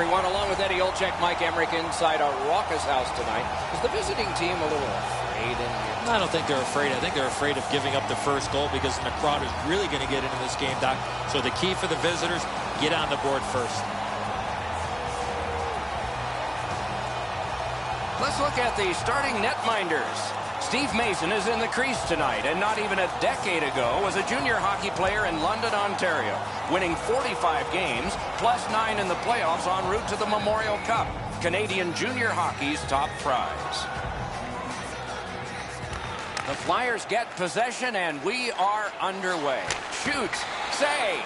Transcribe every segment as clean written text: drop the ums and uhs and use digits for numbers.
everyone. Along with Eddie Olczyk, Mike Emmerich inside our raucous house tonight. Is the visiting team a little afraid in here? I don't think they're afraid. I think they're afraid of giving up the first goal because the crowd is really going to get into this game, Doc. So the key for the visitors, get on the board first. Let's look at the starting netminders. Steve Mason is in the crease tonight, and not even a decade ago was a junior hockey player in London, Ontario, winning 45 games, plus 9 in the playoffs en route to the Memorial Cup, Canadian junior hockey's top prize. The Flyers get possession, and we are underway. Shoots, save.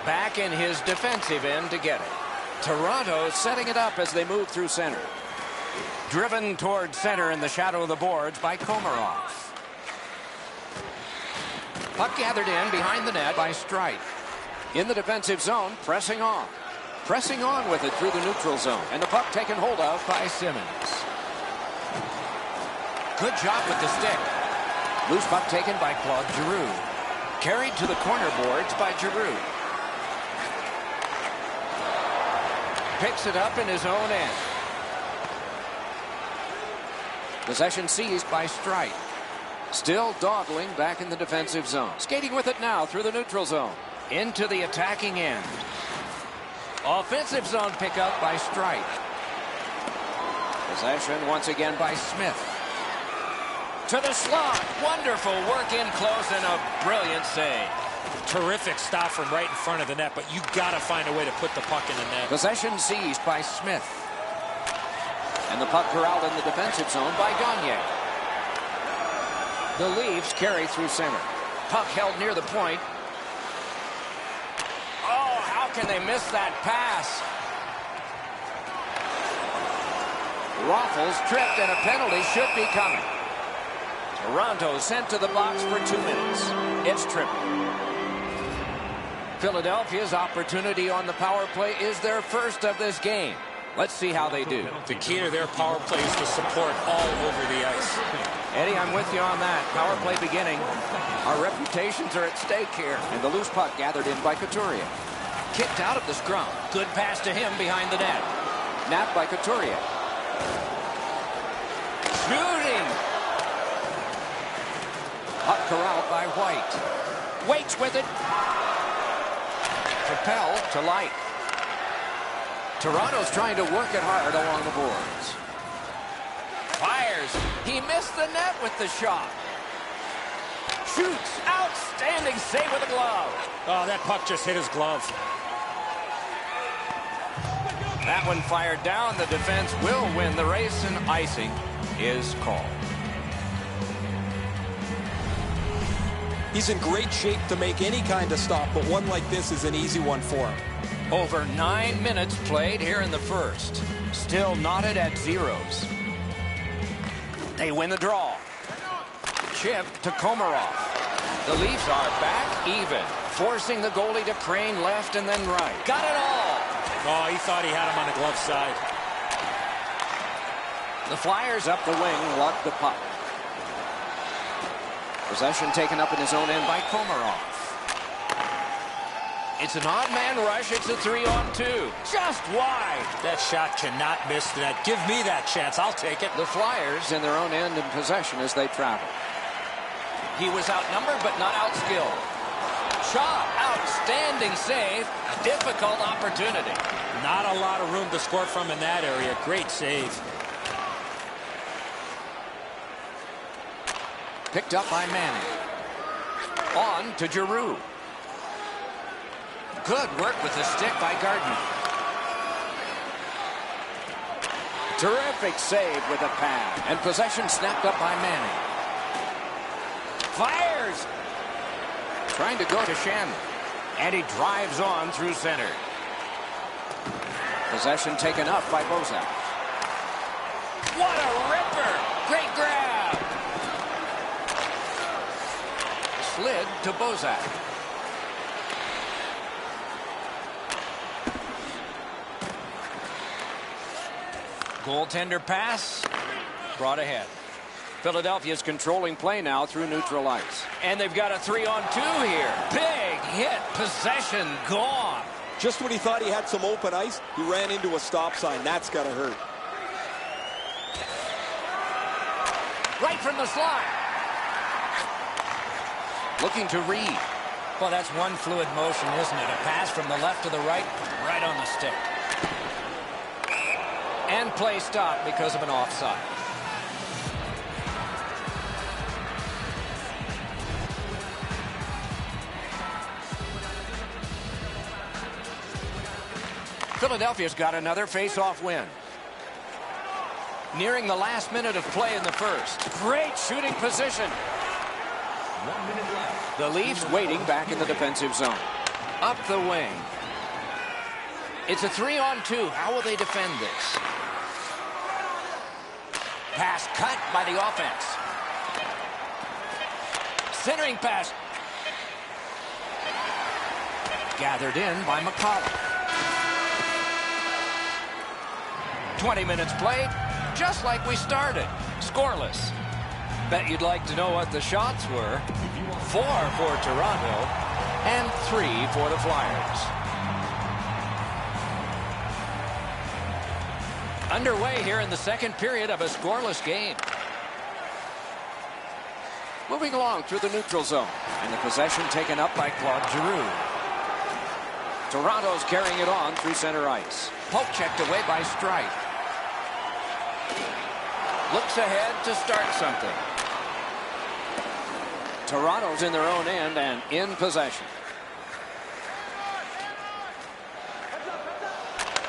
Back in his defensive end to get it. Toronto setting it up as they move through center. Driven toward center in the shadow of the boards by Komarov. Puck gathered in behind the net by Streit. In the defensive zone, pressing on. Pressing on with it through the neutral zone. And the puck taken hold of by Simmons. Good job with the stick. Loose puck taken by Claude Giroux. Carried to the corner boards by Giroux. Picks it up in his own end. Possession seized by Streit. Still dawdling back in the defensive zone. Skating with it now through the neutral zone. Into the attacking end. Offensive zone pickup by Streit. Possession once again by Smith. To the slot. Wonderful work in close and a brilliant save. Terrific stop from right in front of the net, but you got to find a way to put the puck in the net. Possession seized by Smith. And the puck corralled in the defensive zone by Gagne. The Leafs carry through center. Puck held near the point. Oh, how can they miss that pass? Raffles tripped, and a penalty should be coming. Toronto sent to the box for 2 minutes. It's tripped. Philadelphia's opportunity on the power play is their first of this game. Let's see how they do. The key to their power play is to support all over the ice. Eddie, I'm with you on that. Power play beginning. Our reputations are at stake here. And the loose puck gathered in by Couturier. Kicked out of the scrum. Good pass to him behind the net. Napped by Couturier. Shooting. Puck corralled by White. Waits with it. Capel to Light. Toronto's trying to work it hard along the boards. Fires. He missed the net with the shot. Shoots. Outstanding save with a glove. Oh, that puck just hit his glove. That one fired down. The defense will win the race, and icing is called. He's in great shape to make any kind of stop, but one like this is an easy one for him. Over 9 minutes played here in the first. Still knotted at zeros. They win the draw. Chip to Komarov. The Leafs are back even, forcing the goalie to crane left and then right. Got it all. Oh, he thought he had him on the glove side. The Flyers up the wing, luck the puck. Possession taken up in his own end by Komarov. It's an odd man rush. It's a 3-on-2. Just wide. That shot cannot miss that. Give me that chance. I'll take it. The Flyers in their own end in possession as they travel. He was outnumbered but not outskilled. Shot. Outstanding save. Difficult opportunity. Not a lot of room to score from in that area. Great save. Picked up by Manning. On to Giroux. Good work with the stick by Gardner. Terrific save with a pad. And possession snapped up by Manning. Fires! Trying to go to Shannon. And he drives on through center. Possession taken up by Bozak. What a ripper! Great grab! Slid to Bozak. Goaltender pass. Brought ahead. Philadelphia's controlling play now through neutral ice. And they've got a 3-on-2 here. Big hit. Possession gone. Just when he thought he had some open ice, he ran into a stop sign. That's got to hurt. Right from the slot. Looking to Reed. Well, that's one fluid motion, isn't it? A pass from the left to the right, right on the stick. And play stopped because of an offside. Philadelphia's got another face-off win. Nearing the last minute of play in the first. Great shooting position. 1 minute left. The Leafs waiting back in the defensive zone. Up the wing. It's a 3-on-2. How will they defend this? Pass cut by the offense. Centering pass. Gathered in by McCollum. 20 minutes played, just like we started. Scoreless. Bet you'd like to know what the shots were. 4 for Toronto and 3 for the Flyers. Underway here in the second period of a scoreless game. Moving along through the neutral zone. And the possession taken up by Claude Giroux. Toronto's carrying it on through center ice. Poke checked away by Strike. Looks ahead to start something. Toronto's in their own end and in possession.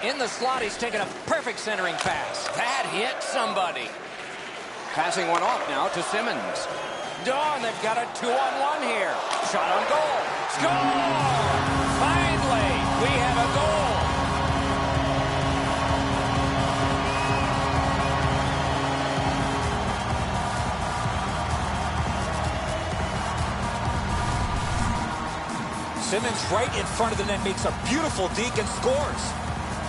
In the slot, he's taken a perfect centering pass. That hit somebody. Passing one off now to Simmons. Dawn, they've got a 2-on-1 here. Shot on goal. Score! Finally, we have a goal. Simmons right in front of the net makes a beautiful deke and scores.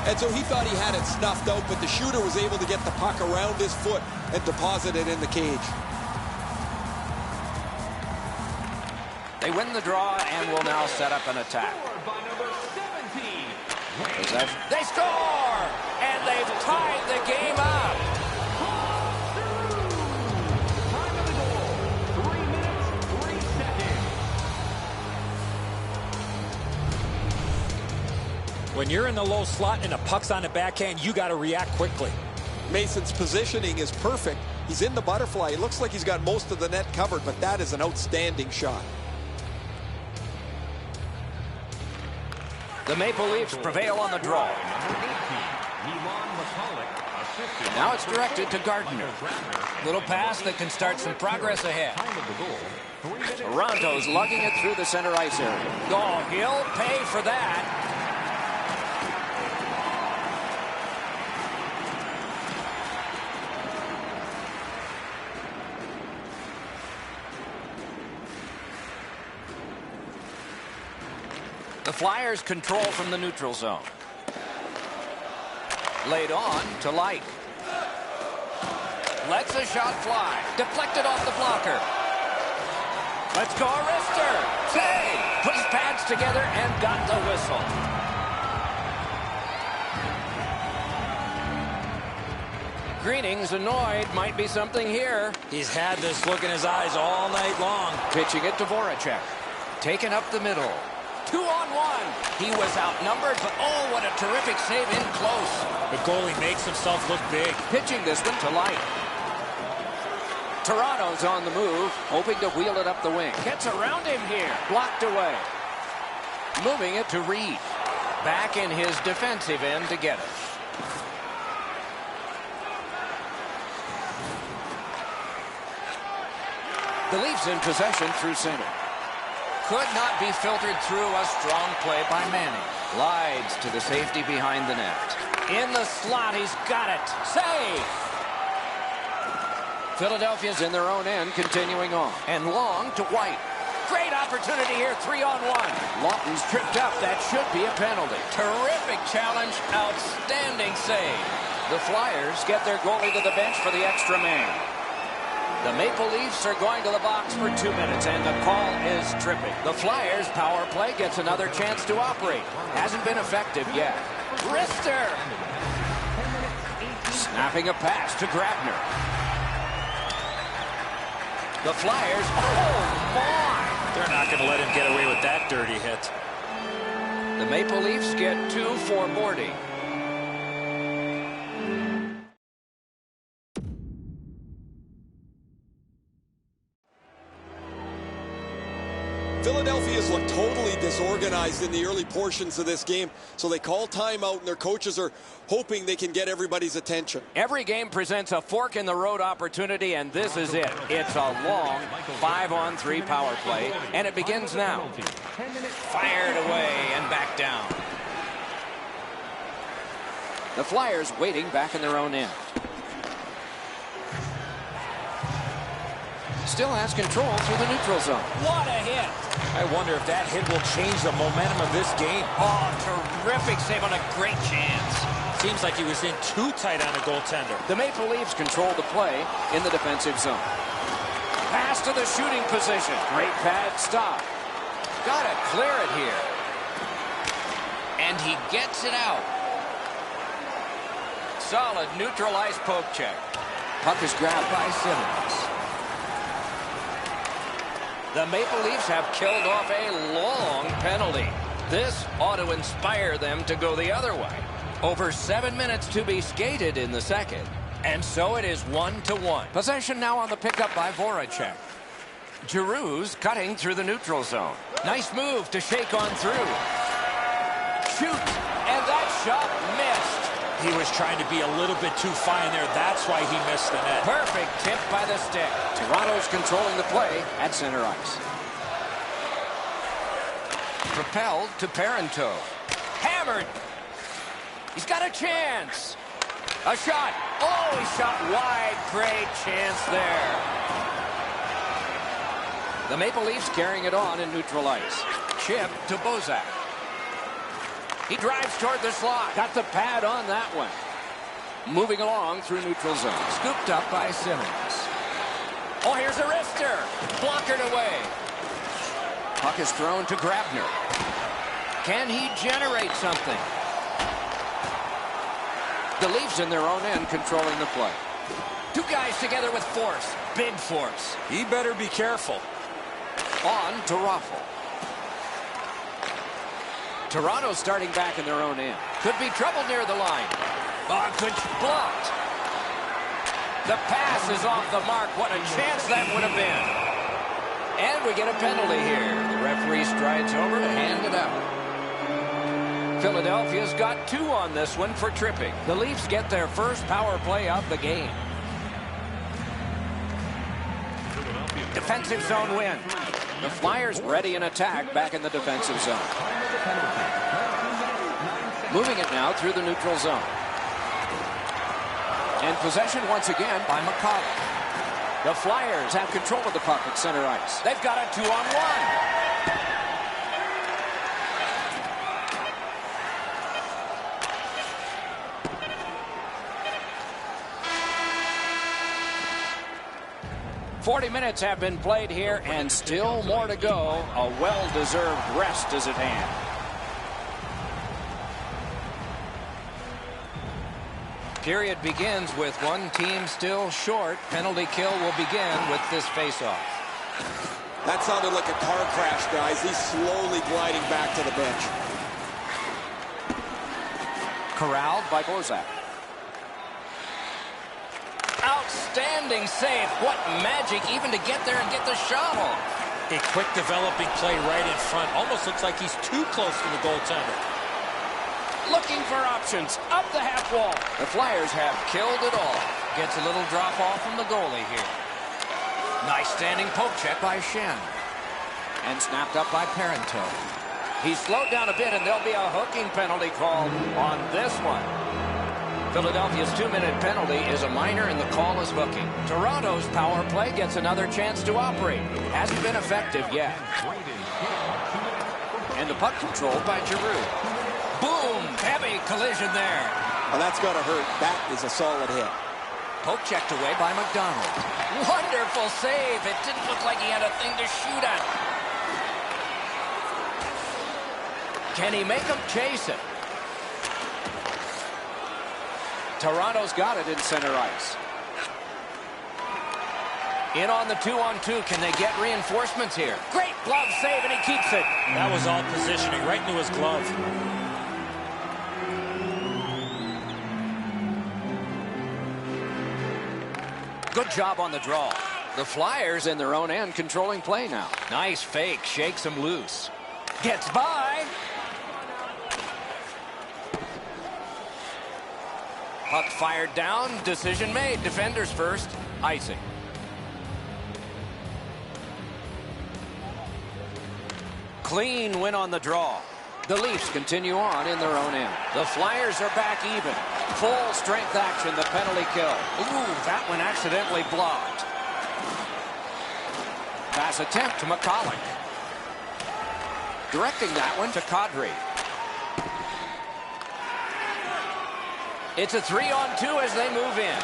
And so he thought he had it snuffed out, but the shooter was able to get the puck around his foot and deposit it in the cage. They win the draw and will now set up an attack. By number 17. Possession. They score! And they've tied the game up. Time of the goal. 3 minutes, 3 seconds. When you're in the low slot and the puck's on the backhand, you got to react quickly. Mason's positioning is perfect. He's in the butterfly. It looks like he's got most of the net covered, but that is an outstanding shot. The Maple Leafs prevail on the draw. Now it's directed to Gardner. Little pass that can start some progress ahead. Toronto's lugging it through the center ice area. Oh, he'll pay for that. The Flyers control from the neutral zone. Laid on to Light. Lets a shot fly. Deflected off the blocker. Let's go, Arister. Save. Put his pads together and got the whistle. Greening's annoyed. Might be something here. He's had this look in his eyes all night long. Pitching it to Voracek. Taken up the middle. 2-on-1. He was outnumbered, but oh, what a terrific save in close. The goalie makes himself look big. Pitching this one to Light. Toronto's on the move, hoping to wheel it up the wing. Gets around him here. Blocked away. Moving it to Reed. Back in his defensive end to get it. The Leafs in possession through center. Could not be filtered through. A strong play by Manning. Glides to the safety behind the net. In the slot, he's got it. Save! Philadelphia's in their own end, continuing on. And long to White. Great opportunity here, 3-on-1. Lawton's tripped up. That should be a penalty. Terrific challenge. Outstanding save. The Flyers get their goalie to the bench for the extra man. The Maple Leafs are going to the box for 2 minutes, and the call is tripping. The Flyers' power play gets another chance to operate. Hasn't been effective yet. Rister! Snapping a pass to Grabner. The Flyers, oh my! They're not going to let him get away with that dirty hit. The Maple Leafs get 2 for boarding. Philadelphia's looked totally disorganized in the early portions of this game, so they call timeout, and their coaches are hoping they can get everybody's attention. Every game presents a fork-in-the-road opportunity, and this is it. It's a long 5-on-3 power play, and it begins now. Fired away and back down. The Flyers waiting back in their own end. Still has control through the neutral zone. What a hit. I wonder if that hit will change the momentum of this game. Oh, terrific save on a great chance. Seems like he was in too tight on the goaltender. The Maple Leafs control the play in the defensive zone. Pass to the shooting position. Great pad stop. Gotta clear it here. And he gets it out. Solid neutralized poke check. Puck is grabbed by Simmons. The Maple Leafs have killed off a long penalty. This ought to inspire them to go the other way. Over 7 minutes to be skated in the second. And so it is 1-1. Possession now on the pickup by Voracek. Giroux's cutting through the neutral zone. Nice move to shake on through. Shoot! And that shot missed. He was trying to be a little bit too fine there. That's why he missed the net. Perfect tip by the stick. Toronto's controlling the play at center ice. Propelled to Parenteau. Hammered. He's got a chance. A shot. Oh, he shot wide. Great chance there. The Maple Leafs carrying it on in neutral ice. Chip to Bozak. He drives toward the slot. Got the pad on that one. Moving along through neutral zone. Scooped up by Simmons. Oh, here's a wrister. Blockered away. Puck is thrown to Grabner. Can he generate something? The Leafs in their own end controlling the play. Two guys together with force. Big force. He better be careful. On to Raffl. Toronto starting back in their own end. Could be trouble near the line. Oh, good blocked. The pass is off the mark. What a chance that would have been. And we get a penalty here. The referee strides over to hand it out. Philadelphia's got 2 on this one for tripping. The Leafs get their first power play of the game. Defensive zone win. The Flyers ready in attack back in the defensive zone. Moving it now through the neutral zone. And possession once again by McCollum. The Flyers have control of the puck at center ice. They've got a 2-on-1. .40 minutes have been played here, and still more to go. A well-deserved rest is at hand. Period begins with one team still short. Penalty kill will begin with this faceoff. That sounded like a car crash, guys. He's slowly gliding back to the bench. Corralled by Bozak. Outstanding save. What magic even to get there and get the shot off. A quick developing play right in front. Almost looks like he's too close to the goaltender. Looking for options. Up the half wall. The Flyers have killed it all. Gets a little drop off from the goalie here. Nice standing poke check by Shen. And snapped up by Parenteau. He's slowed down a bit, and there'll be a hooking penalty called on this one. Philadelphia's 2-minute penalty is a minor, and the call is hooking. Toronto's power play gets another chance to operate. Hasn't been effective yet. And the puck controlled by Giroux. Boom! Heavy collision there. Well, that's got to hurt. That is a solid hit. Poke checked away by McDonald. Wonderful save. It didn't look like he had a thing to shoot at. Can he make him chase it? Toronto's got it in center ice. In on the 2-on-2. Can they get reinforcements here? Great glove save, and he keeps it. That was all positioning right into his glove. Good job on the draw. The Flyers in their own end controlling play now. Nice fake. Shakes him loose. Gets by. Puck fired down. Decision made. Defenders first. Icing. Clean win on the draw. The Leafs continue on in their own end. The Flyers are back even. Full strength action, the penalty kill. Ooh, that one accidentally blocked. Pass attempt to McCulloch. Directing that one to Kadri. It's a 3-on-2 as they move in.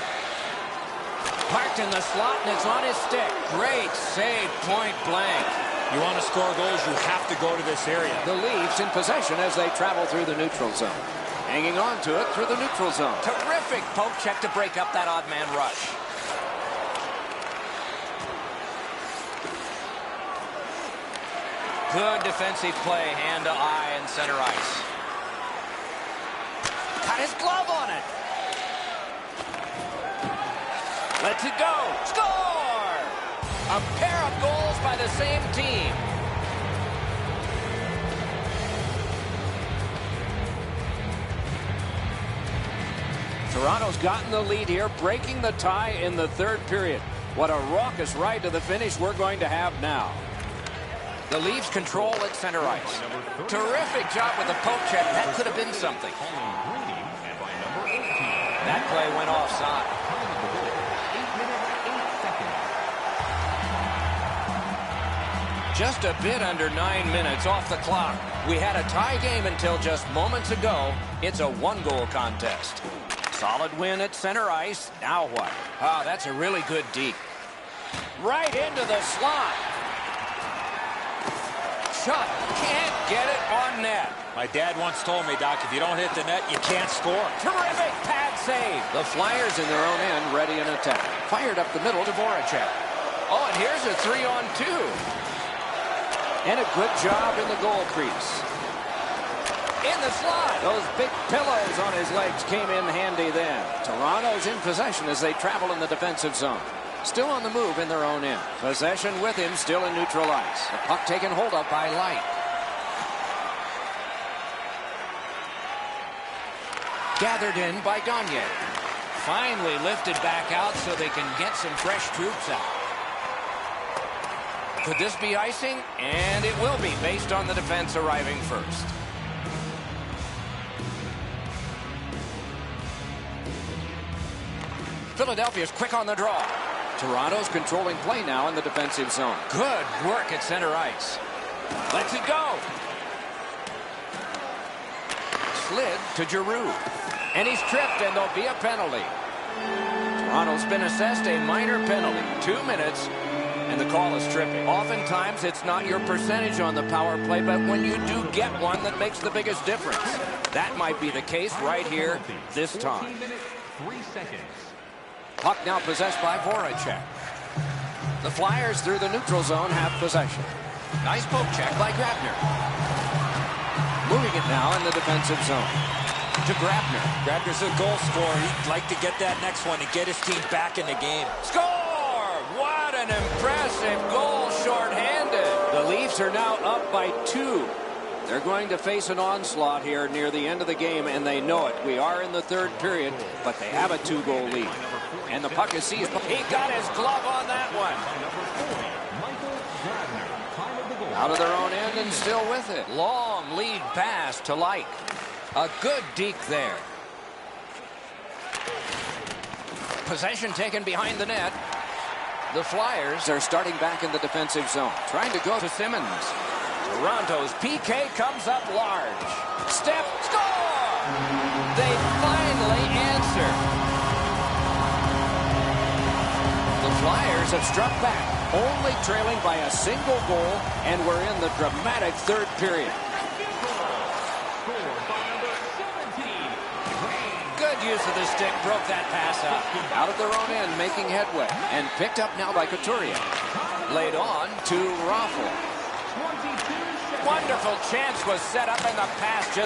Parked in the slot, and it's on his stick. Great save, point blank. You want to score goals, you have to go to this area. The Leafs in possession as they travel through the neutral zone. Hanging on to it through the neutral zone. Terrific poke check to break up that odd man rush. Good defensive play, hand to eye in center ice. Got his glove on it. Lets it go. Score! A pair of goals by the same team. Toronto's gotten the lead here, breaking the tie in the third period. What a raucous ride to the finish we're going to have now. The Leafs control at center ice. Terrific job with the poke check. That could have been something. That play went offside. Just a bit under 9 minutes off the clock. We had a tie game until just moments ago. It's a one-goal contest. Solid win at center ice. Now what? Ah, that's a really good deke. Right into the slot. Shot. Can't get it on net. My dad once told me, Doc, if you don't hit the net, you can't score. Terrific pad save. The Flyers in their own end ready in attack. Fired up the middle to Voracek. Oh, and here's a 3-on-2. And a good job in the goal crease. In the slot. Those big pillows on his legs came in handy then. Toronto's in possession as they travel in the defensive zone. Still on the move in their own end. Possession with him still in neutral ice. The puck taken hold of by Light. Gathered in by Gagne. Finally lifted back out so they can get some fresh troops out. Could this be icing? And it will be based on the defense arriving first. Philadelphia's quick on the draw. Toronto's controlling play now in the defensive zone. Good work at center ice. Lets it go. Slid to Giroux. And he's tripped, and there'll be a penalty. Toronto's been assessed a minor penalty. 2 minutes, and the call is tripping. Oftentimes, it's not your percentage on the power play, but when you do get one, that makes the biggest difference. That might be the case right here this time. 14 minutes, 3 seconds. Puck now possessed by Voracek. The Flyers through the neutral zone have possession. Nice poke check by Grabner. Moving it now in the defensive zone. To Grabner. Grabner's a goal scorer. He'd like to get that next one and get his team back in the game. Score! What an impressive goal shorthanded. The Leafs are now up by 2. They're going to face an onslaught here near the end of the game, and they know it. We are in the third period, but they have a 2-goal lead. And the puck is seized. He got his glove on that one. Out of their own end and still with it. Long lead pass to Light. A good deke there. Possession taken behind the net. The Flyers are starting back in the defensive zone. Trying to go to Simmons. Toronto's PK comes up large. Step, score! They finally answer. Flyers have struck back, only trailing by a single goal, and we're in the dramatic third period. Scored by number 17. Good use of the stick, broke that pass up. Out of their own end, making headway, and picked up now by Couturier. Laid on to Raffle. 22 seconds. Wonderful chance was set up, and the pass just